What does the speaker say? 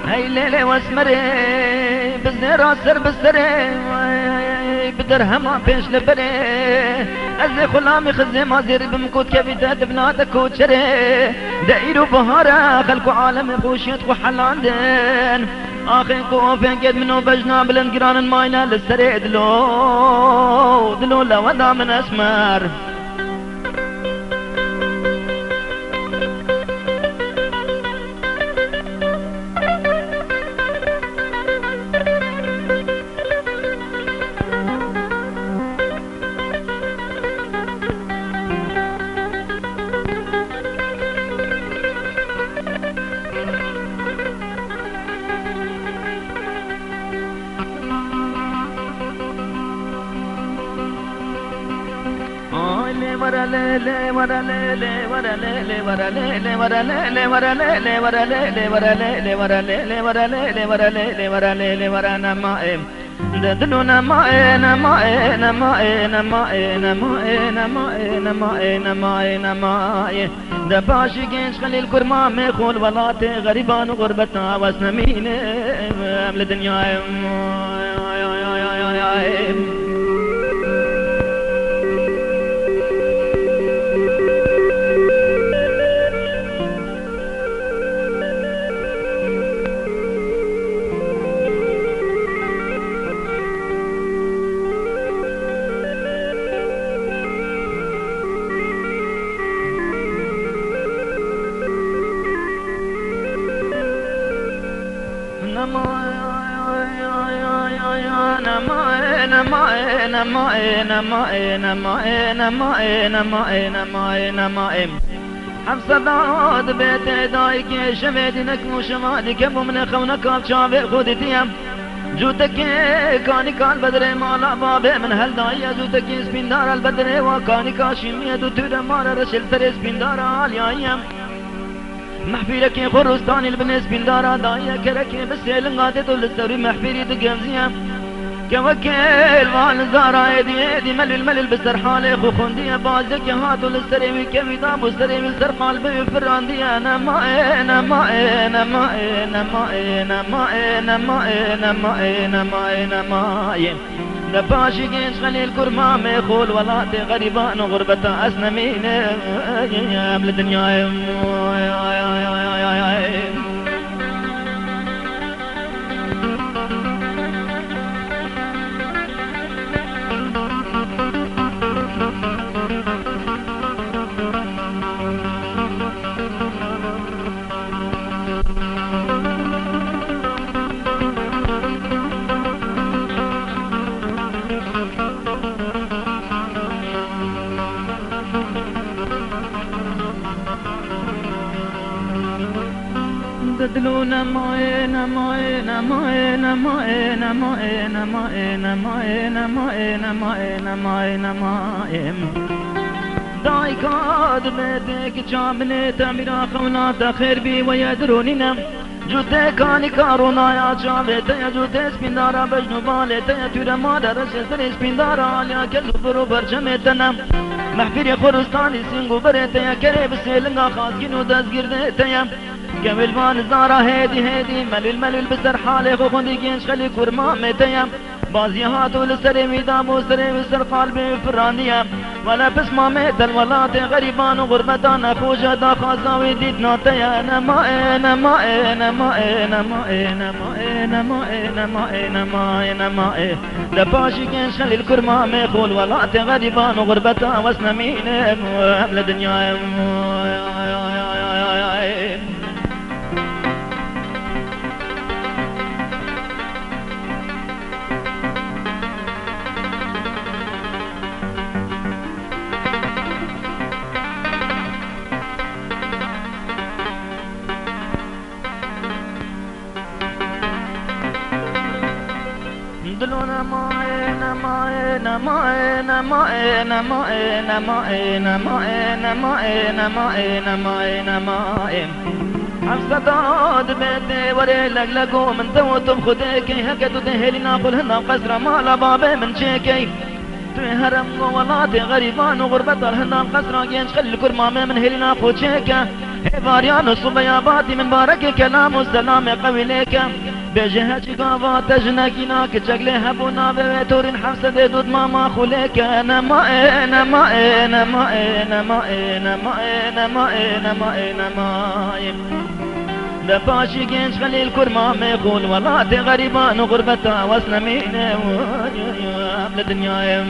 هاي ليلة واسمري بزني راسر بستري بدرهم بيش لبري ازي خلامي خزي ما زير بمكوت كبيتات بناتك وتشري دايرو بهارة خلقو عالم خوشيت وحلاندن اخيكو فين قد منو بجنا بلنقران ماينا للسري دلو لودا من اسمر ورا ليلي ورا ليلي ورا ليلي ورا ليلي ورا ليلي ورا ليلي ورا ليلي ورا ليلي ورا ليلي ورا ليلي ورا ليلي ورا ليلي ورا نمائم ددلو نمائي نمائي نمائي نمائي نمائي نمائي نمائي نمائي نمائي دباشي جيش خليل كرما ميخول ولاتي غريبان وغربتنا واسنمين امل دنيا حفصداد بيت دايك شميدنك وشمادك ابو من خونك بشافي خودتيم جوتك كاني كان بدر مالا بابي من هالداية جوتك سبندار البدر وكاني كاشمية دوتور مارا رشل سر سبندار عاليايم محفيرك خرستاني البنس بندارا داية كرك بسيل غادت وللسوري محفيري دقمزيم كوكيل والزارا يدي ملل بسر حالي خو خندية بازك هاتو للسريمي كمي دابو سريمي سر قلبي فراندي انا ما نباشي جيش خليل كرما ميخول ولاتي غريبان وغربتا اسنمين يا امل الدنيا ددلو نمائي نمائي نمائي نمائي نمائي نمائي نمائي نمائي نمائي نمائي نمائي دايكاد بيتك جامني تميرا خونات خير بي ويدرونينا جوتي كاني كارونا يا جاويت يا جوتي سبندارا بجنو باليت يا تورا مادا رشي سبندارا عليا كلو برو برجمتنا محفيري خرستاني سنگو بريت يا كريب سيلنغا خاسكينو دزگردت يا قبل ما نزارة هيدي ملل بسر حالي خو خندي جيش خلي كرما متيم بازي هاتو لسري ميدامو سري بسر قلبي فراندية ولا بسمة ميتل ولاتي غريبان وغربتان اخوجة دا خازاوي ديت ناتيا نمائي نمائي نمائي نمائي نمائي نمائي نمائي نمائي نمائي دباشي جيش خلي الكرما ميخول ولاتي غريبان وغربتان واسنمين امل دنيا حفصداد بيتي وري لقلقو من توتم خديكي هكذا دهلي ناقل هنا قسرة مالا بابي من شيكي توی هرم ولات غریبان و غربت الهندام قصرا گنج خل کرمامه من هلنا خوچه هواریان و صبیاباتی من بارک کلام و سلام قوی لیکم بجه چگاوا تجنگینا که چگله هبونا به تورین حفظ دود ماما خولیک نما نما نما نما نما نما نما نما لپاشی گنج خلیل کرما میخول ولات غریبان و غربتا واسنمینه لدنیایم